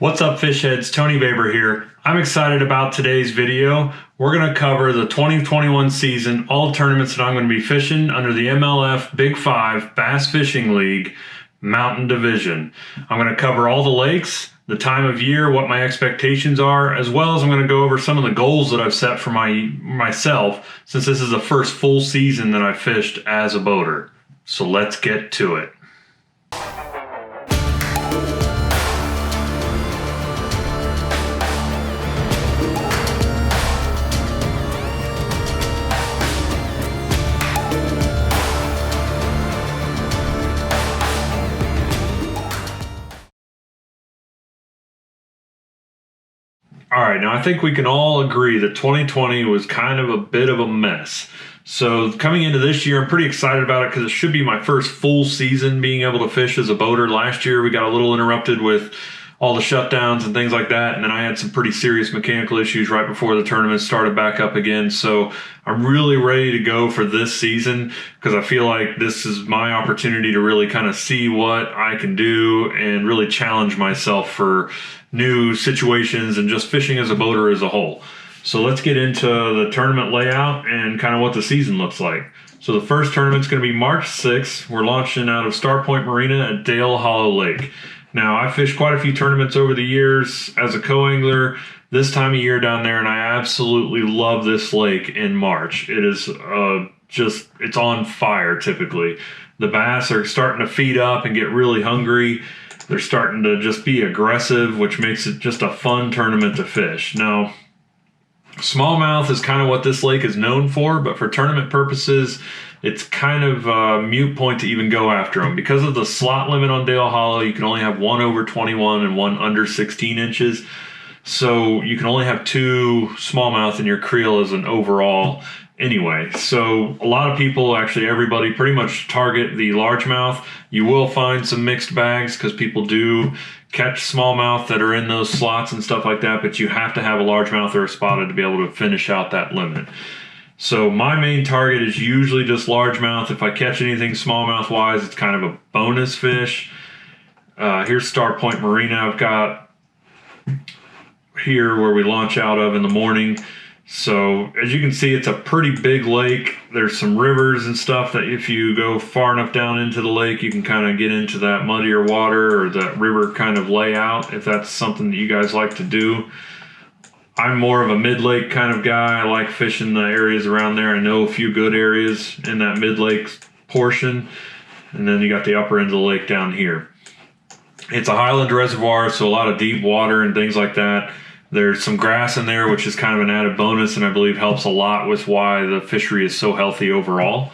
What's up, fish heads? Tony Baber here. I'm excited about today's video. We're going to cover the 2021 season, all tournaments that I'm going to be fishing under the MLF BIG5 Bass Fishing League Mountain Division. I'm going to cover all the lakes, the time of year, what my expectations are, as well as I'm going to go over some of the goals that I've set for myself since this is the first full season that I fished as a boater. So let's get to it. All right, now I think we can all agree that 2020 was kind of a bit of a mess. So coming into this year, I'm pretty excited about it because it should be my first full season being able to fish as a boater. Last year, we got a little interrupted with all the shutdowns and things like that. And then I had some pretty serious mechanical issues right before the tournament started back up again. So I'm really ready to go for this season because I feel like this is my opportunity to really kind of see what I can do and really challenge myself for new situations and just fishing as a boater as a whole. So let's get into the tournament layout and kind of what the season looks like. So the first tournament's going to be March 6th. We're launching out of Star Point Marina at Dale Hollow Lake. Now, I've fished quite a few tournaments over the years as a co-angler this time of year down there, and I absolutely love this lake in March. It is it's on fire typically. The bass are starting to feed up and get really hungry. They're starting to just be aggressive, which makes it just a fun tournament to fish. Now, smallmouth is kind of what this lake is known for, but for tournament purposes, it's kind of a moot point to even go after them. Because of the slot limit on Dale Hollow, you can only have one over 21 and one under 16 inches. So you can only have two smallmouth in your creel as an overall anyway. So a lot of people, actually everybody, pretty much target the largemouth. You will find some mixed bags because people do catch smallmouth that are in those slots and stuff like that, but you have to have a largemouth or a spotted to be able to finish out that limit. So my main target is usually just largemouth. If I catch anything smallmouth wise, it's kind of a bonus fish. Here's Star Point Marina. I've got here where we launch out of in the morning. So as you can see, it's a pretty big lake. There's some rivers and stuff that if you go far enough down into the lake, you can kind of get into that muddier water or that river kind of layout, if that's something that you guys like to do. I'm more of a mid-lake kind of guy. I like fishing the areas around there. I know a few good areas in that mid-lake portion. And then you got the upper end of the lake down here. It's a highland reservoir, so a lot of deep water and things like that. There's some grass in there, which is kind of an added bonus and I believe helps a lot with why the fishery is so healthy overall.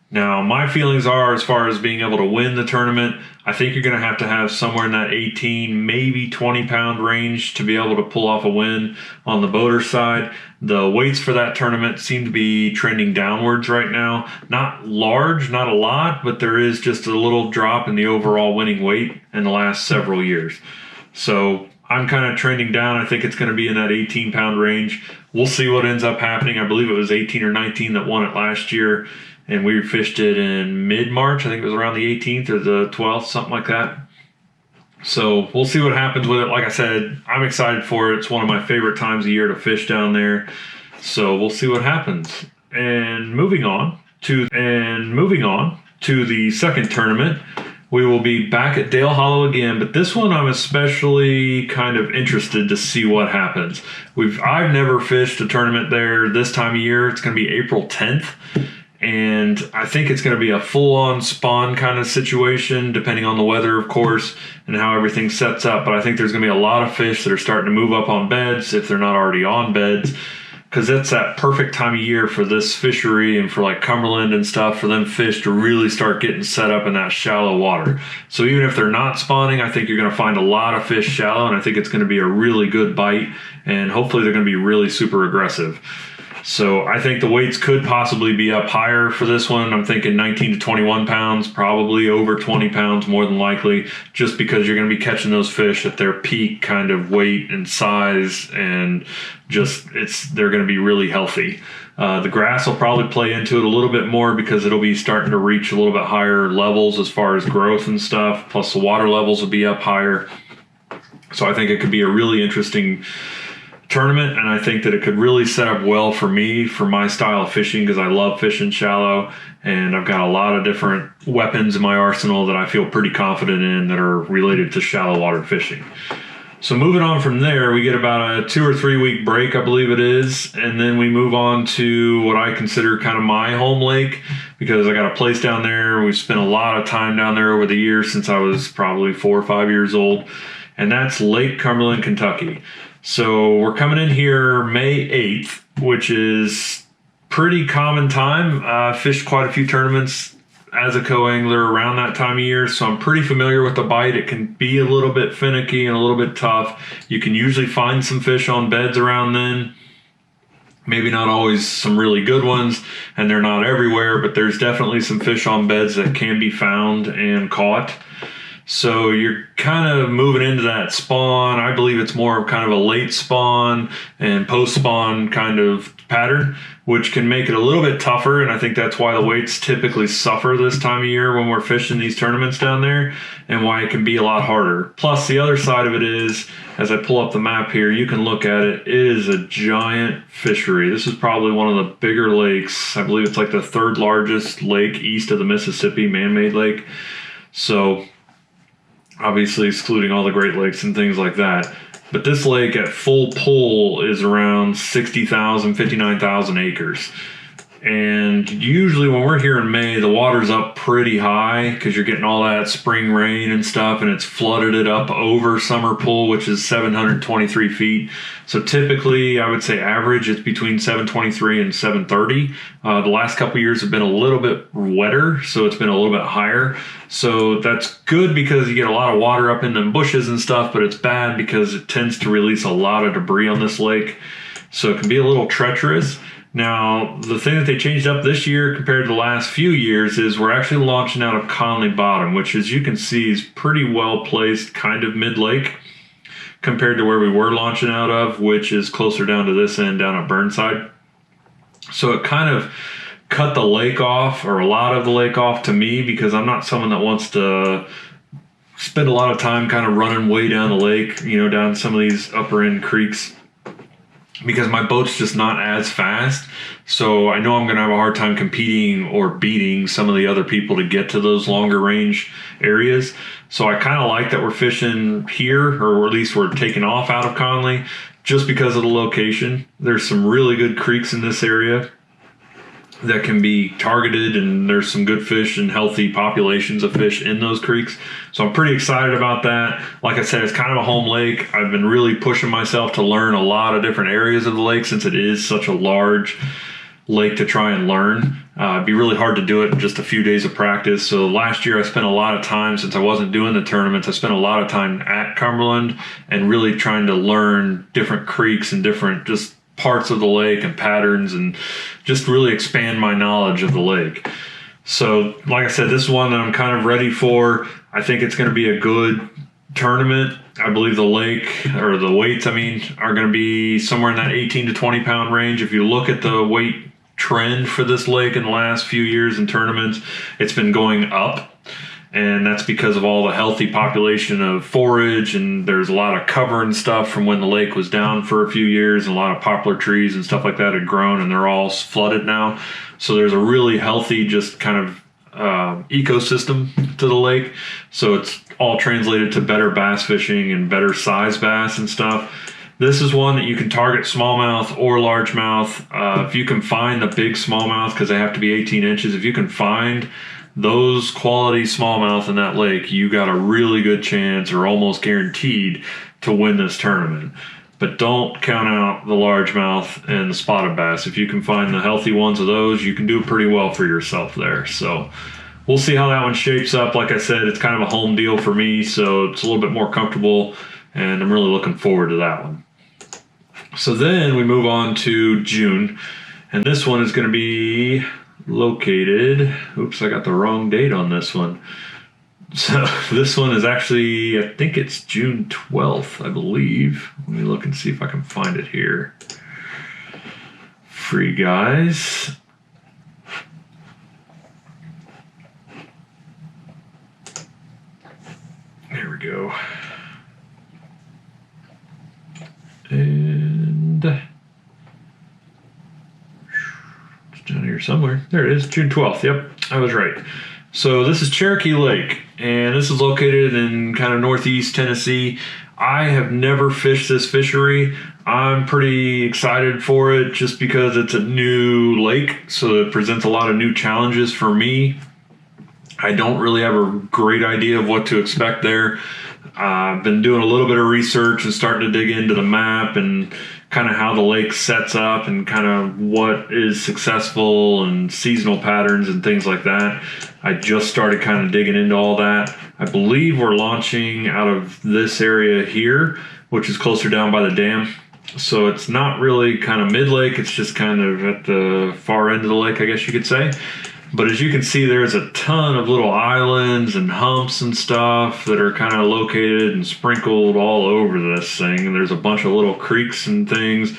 Now, my feelings are, as far as being able to win the tournament, I think you're going to have somewhere in that 18, maybe 20-pound range to be able to pull off a win on the boater side. The weights for that tournament seem to be trending downwards right now. Not large, not a lot, but there is just a little drop in the overall winning weight in the last several years. So I'm kind of trending down. I think it's going to be in that 18-pound range. We'll see what ends up happening. I believe it was 18 or 19 that won it last year. And we fished it in mid-March. I think it was around the 18th or the 12th, something like that. So we'll see what happens with it. Like I said, I'm excited for it. It's one of my favorite times of year to fish down there. So we'll see what happens. And moving on to the second tournament, we will be back at Dale Hollow again, but this one I'm especially kind of interested to see what happens. I've never fished a tournament there this time of year. It's going to be April 10th. And I think it's going to be a full-on spawn kind of situation, depending on the weather, of course, and how everything sets up. But I think there's going to be a lot of fish that are starting to move up on beds, if they're not already on beds, because that's that perfect time of year for this fishery and for like Cumberland and stuff, for them fish to really start getting set up in that shallow water. So even if they're not spawning, I think you're going to find a lot of fish shallow, and I think it's going to be a really good bite, and hopefully they're going to be really super aggressive. So I think the weights could possibly be up higher for this one. I'm thinking 19 to 21 pounds, probably over 20 pounds more than likely, just because you're going to be catching those fish at their peak kind of weight and size, and just they're going to be really healthy. The grass will probably play into it a little bit more because it'll be starting to reach a little bit higher levels as far as growth and stuff, plus the water levels will be up higher. So I think it could be a really interesting tournament, and I think that it could really set up well for me, for my style of fishing, because I love fishing shallow, and I've got a lot of different weapons in my arsenal that I feel pretty confident in that are related to shallow water fishing. So moving on from there, we get about a 2 or 3 week break, I believe it is, and then we move on to what I consider kind of my home lake, because I got a place down there. We've spent a lot of time down there over the years since I was probably 4 or 5 years old, and that's Lake Cumberland, Kentucky. So we're coming in here May 8th, which is pretty common time. Fished quite a few tournaments as a co-angler around that time of year, so I'm pretty familiar with the bite. It can be a little bit finicky and a little bit tough. You can usually find some fish on beds around then. Maybe not always some really good ones, and they're not everywhere, but there's definitely some fish on beds that can be found and caught. So you're kind of moving into that spawn. I believe it's more of kind of a late spawn and post spawn kind of pattern, which can make it a little bit tougher. And I think that's why the weights typically suffer this time of year when we're fishing these tournaments down there, and why it can be a lot harder. Plus the other side of it is, as I pull up the map here, you can look at it. It is a giant fishery. This is probably one of the bigger lakes. I believe it's like the 3rd largest lake east of the Mississippi, man-made lake. So obviously excluding all the Great Lakes and things like that. But this lake at full pull is around 60,000, 59,000 acres. And usually when we're here in May, the water's up pretty high because you're getting all that spring rain and stuff, and it's flooded it up over summer pool, which is 723 feet. So typically, I would say average, it's between 723 and 730. The last couple of years have been a little bit wetter, so it's been a little bit higher. So that's good because you get a lot of water up in them bushes and stuff, but it's bad because it tends to release a lot of debris on this lake. So it can be a little treacherous. Now, the thing that they changed up this year compared to the last few years is we're actually launching out of Conley Bottom, which, as you can see, is pretty well placed kind of mid-lake compared to where we were launching out of, which is closer down to this end down at Burnside. So it kind of cut the lake off, or a lot of the lake off, to me, because I'm not someone that wants to spend a lot of time kind of running way down the lake, you know, down some of these upper end creeks, because my boat's just not as fast. So I know I'm going to have a hard time competing or beating some of the other people to get to those longer range areas. So I kind of like that we're fishing here, or at least we're taking off out of Conley, just because of the location. There's some really good creeks in this area that can be targeted, and there's some good fish and healthy populations of fish in those creeks. So I'm pretty excited about that. Like I said, it's kind of a home lake. I've been really pushing myself to learn a lot of different areas of the lake, since it is such a large lake to try and learn. It'd be really hard to do it in just a few days of practice. So last year I spent a lot of time, since I wasn't doing the tournaments, I spent a lot of time at Cumberland and really trying to learn different creeks and different just parts of the lake and patterns, and just really expand my knowledge of the lake. So like I said, this is one that I'm kind of ready for. I think it's going to be a good tournament. I believe the lake, or the weights, are going to be somewhere in that 18 to 20 pound range. If you look at the weight trend for this lake in the last few years in tournaments, it's been going up. And that's because of all the healthy population of forage, and there's a lot of cover and stuff from when the lake was down for a few years, and a lot of poplar trees and stuff like that had grown, and they're all flooded now. So there's a really healthy just kind of ecosystem to the lake. So it's all translated to better bass fishing and better size bass and stuff. This is one that you can target smallmouth or largemouth. If you can find the big smallmouth, because they have to be 18 inches, if you can find those quality smallmouth in that lake, you got a really good chance, or almost guaranteed, to win this tournament. But don't count out the largemouth and the spotted bass. If you can find the healthy ones of those, you can do pretty well for yourself there. So we'll see how that one shapes up. Like I said, it's kind of a home deal for me, so it's a little bit more comfortable, and I'm really looking forward to that one. So then we move on to June, and this one is going to be located, oops, I got the wrong date on this one. So this one is actually, I think it's June 12th, I believe. Let me look and see if I can find it here for you guys. There we go. And it's down here somewhere. There it is, June 12th. Yep, I was right. So this is Cherokee Lake, and this is located in kind of northeast Tennessee. I have never fished this fishery. I'm pretty excited for it just because it's a new lake, so it presents a lot of new challenges for me. I don't really have a great idea of what to expect there. I've been doing a little bit of research and starting to dig into the map and kind of how the lake sets up and kind of what is successful and seasonal patterns and things like that. I just started kind of digging into all that. I believe we're launching out of this area here, which is closer down by the dam. So it's not really kind of mid-lake, it's just kind of at the far end of the lake, I guess you could say. But as you can see, there's a ton of little islands and humps and stuff that are kind of located and sprinkled all over this thing. And there's a bunch of little creeks and things.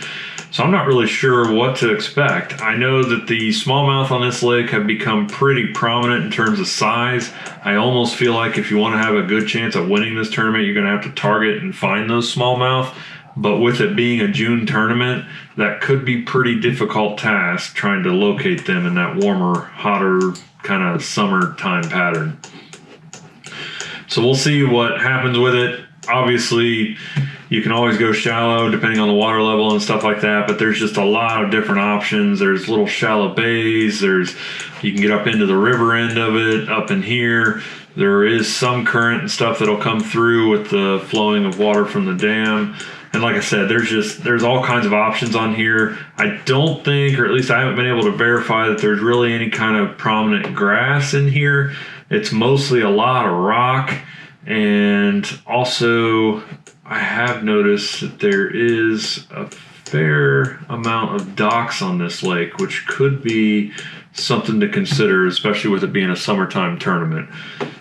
So I'm not really sure what to expect. I know that the smallmouth on this lake have become pretty prominent in terms of size. I almost feel like if you want to have a good chance of winning this tournament, you're going to have to target and find those smallmouth. But with it being a June tournament, that could be pretty difficult task trying to locate them in that warmer, hotter kind of summertime pattern. So we'll see what happens with it. Obviously, you can always go shallow depending on the water level and stuff like that, but there's just a lot of different options. There's little shallow bays. You can get up into the river end of it, up in here. There is some current and stuff that'll come through with the flowing of water from the dam. And like I said, there's all kinds of options on here. I don't think, or at least I haven't been able to verify that there's really any kind of prominent grass in here. It's mostly a lot of rock. And also, I have noticed that there is a fair amount of docks on this lake, which could be something to consider, especially with it being a summertime tournament.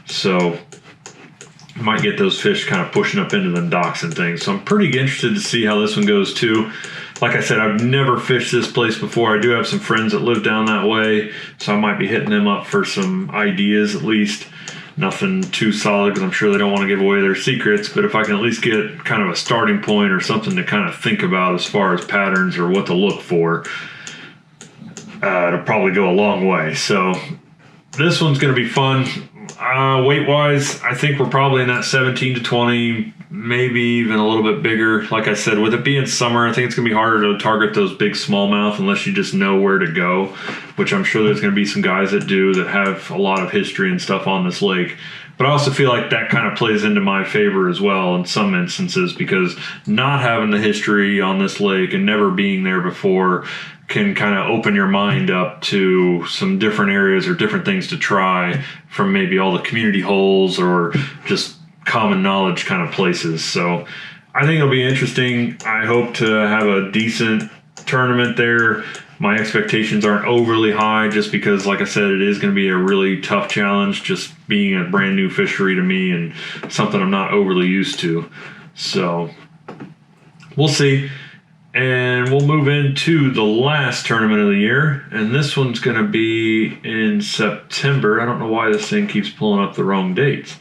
So might get those fish kind of pushing up into them docks and things. So I'm pretty interested to see how this one goes too. Like I said, I've never fished this place before. I do have some friends that live down that way, so I might be hitting them up for some ideas at least. Nothing too solid because I'm sure they don't want to give away their secrets, but if I can at least get kind of a starting point or something to kind of think about as far as patterns or what to look for, it'll probably go a long way. So this one's going to be fun. Weight-wise, I think we're probably in that 17 to 20, maybe even a little bit bigger. Like I said, with it being summer, I think it's going to be harder to target those big smallmouth unless you just know where to go, which I'm sure there's going to be some guys that do that have a lot of history and stuff on this lake. But I also feel like that kind of plays into my favor as well in some instances, because not having the history on this lake and never being there before can kind of open your mind up to some different areas or different things to try from maybe all the community holes or just common knowledge kind of places. So I think it'll be interesting. I hope to have a decent tournament there. My expectations aren't overly high just because, like I said, it is going to be a really tough challenge, just being a brand new fishery to me and something I'm not overly used to. So we'll see. And we'll move into the last tournament of the year. And this one's going to be in September. I don't know why this thing keeps pulling up the wrong dates.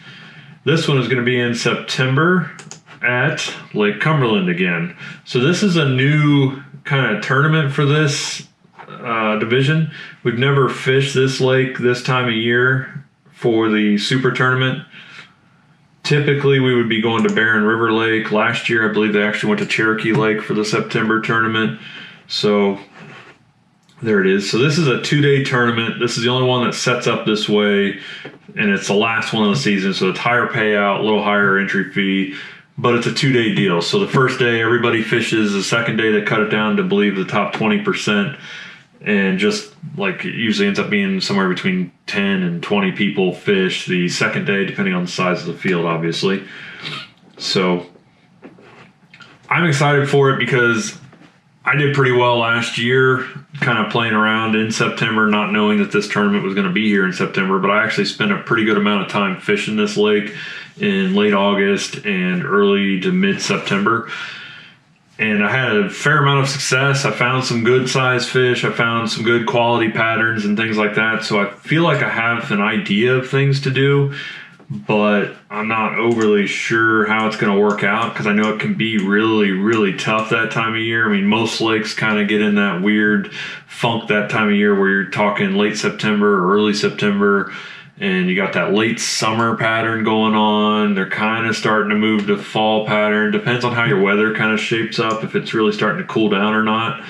This one is going to be in September at Lake Cumberland again. So this is a new kind of tournament for this division. We've never fished this lake this time of year for the super tournament. Typically, we would be going to Barren River Lake. Last year, I believe they actually went to Cherokee Lake for the September tournament. So there it is. So this is a 2-day tournament. This is the only one that sets up this way, and it's the last one of the season. So it's higher payout, a little higher entry fee, but it's a 2-day deal. So the first day, everybody fishes. The second day, they cut it down to, I believe, the top 20%. And just like it usually ends up being somewhere between 10 and 20 people fish the second day, depending on the size of the field, obviously. So I'm excited for it because I did pretty well last year, kind of playing around in September, not knowing that this tournament was going to be here in September. But I actually spent a pretty good amount of time fishing this lake in late August and early to mid-September. And I had a fair amount of success. I found some good sized fish. I found some good quality patterns and things like that. So I feel like I have an idea of things to do. but I'm not overly sure how it's going to work out because I know it can be really, really tough that time of year. I mean, most lakes kind of get in that weird funk that time of year where you're talking late September or early September, and you got that late summer pattern going on. They're kind of starting to move to fall pattern. Depends on how your weather kind of shapes up, if it's really starting to cool down or not,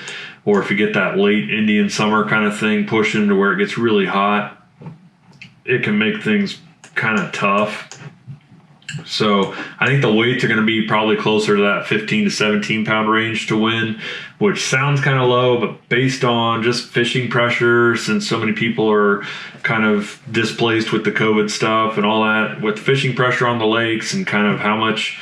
or if you get that late Indian summer kind of thing pushing to where it gets really hot. It can make things kind of tough. So I think the weights are going to be probably closer to that 15 to 17 pound range to win, which sounds kind of low, but based on just fishing pressure, since so many people are kind of displaced with the COVID stuff and all that, with fishing pressure on the lakes and kind of how much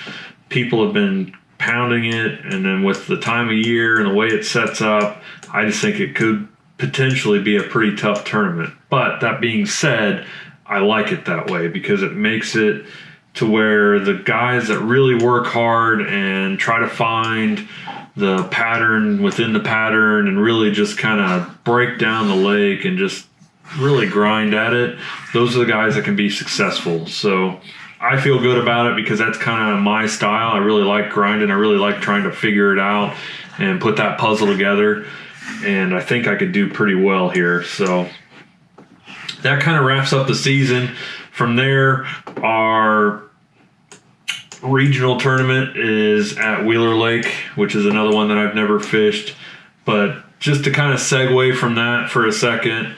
people have been pounding it, and then with the time of year and the way it sets up, I just think it could potentially be a pretty tough tournament. But that being said, I like it that way because it makes it to where the guys that really work hard and try to find the pattern within the pattern and really just kind of break down the lake and just really grind at it, those are the guys that can be successful. So I feel good about it because that's kind of my style. I really like grinding. I really like trying to figure it out and put that puzzle together. And I think I could do pretty well here. So that kind of wraps up the season. From there, our regional tournament is at Wheeler Lake, which is another one that I've never fished. But just to kind of segue from that for a second,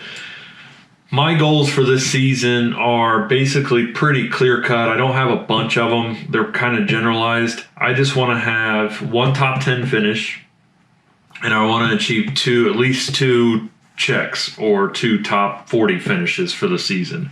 my goals for this season are basically pretty clear cut. I don't have a bunch of them. They're kind of generalized. I just want to have one top 10 finish, and I want to achieve at least two checks or two top 40 finishes for the season.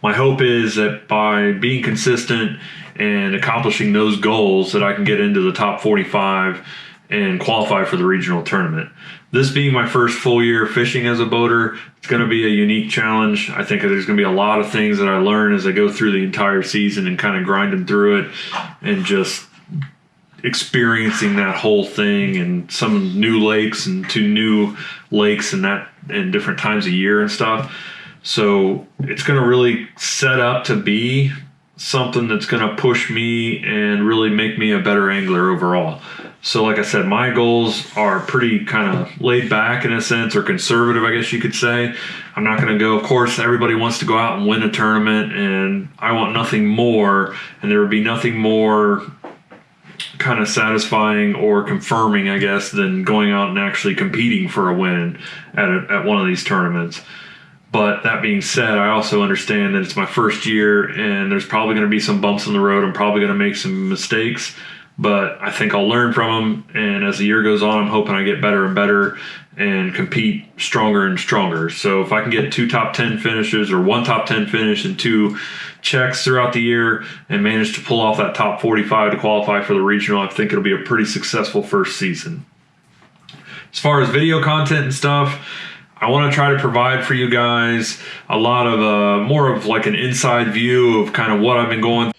My hope is that by being consistent and accomplishing those goals that I can get into the top 45 and qualify for the regional tournament. This being my first full year fishing as a boater, it's going to be a unique challenge. I think there's going to be a lot of things that I learn as I go through the entire season and kind of grinding through it and just experiencing that whole thing and some new lakes and two new lakes and different times of year and stuff. So it's going to really set up to be something that's going to push me and really make me a better angler overall. So like I said, my goals are pretty kind of laid back in a sense, or conservative, I guess you could say. I'm not going to go, of course, everybody wants to go out and win a tournament, and I want nothing more, and there would be nothing more kind of satisfying or confirming, I guess, than going out and actually competing for a win at one of these tournaments. But that being said, I also understand that it's my first year and there's probably going to be some bumps in the road. I'm probably going to make some mistakes, but I think I'll learn from them. And as the year goes on, I'm hoping I get better and better and compete stronger and stronger. So if I can get two top 10 finishes or one top 10 finish and two checks throughout the year and manage to pull off that top 45 to qualify for the regional, I think it'll be a pretty successful first season. As far as video content and stuff, I want to try to provide for you guys a lot of more of like an inside view of kind of what I've been going.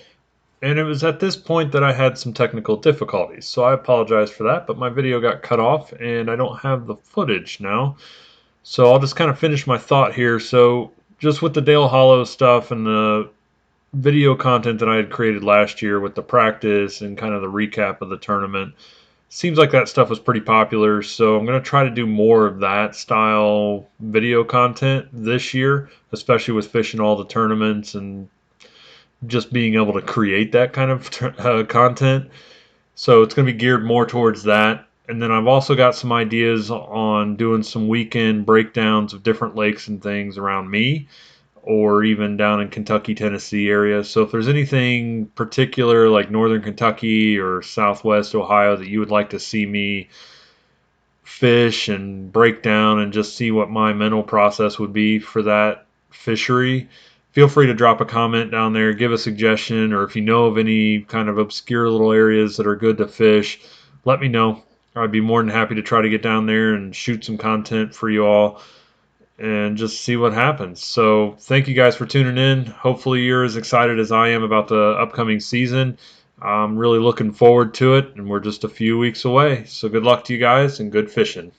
And it was at this point that I had some technical difficulties, so I apologize for that, but my video got cut off and I don't have the footage now. So I'll just kind of finish my thought here. So just with the Dale Hollow stuff and the video content that I had created last year with the practice and kind of the recap of the tournament, seems like that stuff was pretty popular, so I'm going to try to do more of that style video content this year, especially with fishing all the tournaments and just being able to create that kind of content. So it's going to be geared more towards that. And then I've also got some ideas on doing some weekend breakdowns of different lakes and things around me, or even down in Kentucky, Tennessee area. So if there's anything particular like northern Kentucky or southwest Ohio that you would like to see me fish and break down and just see what my mental process would be for that fishery, feel free to drop a comment down there, give a suggestion, or if you know of any kind of obscure little areas that are good to fish, let me know. I'd be more than happy to try to get down there and shoot some content for you all and just see what happens. So thank you guys for tuning in. Hopefully you're as excited as I am about the upcoming season. I'm really looking forward to it, and we're just a few weeks away. So good luck to you guys and good fishing.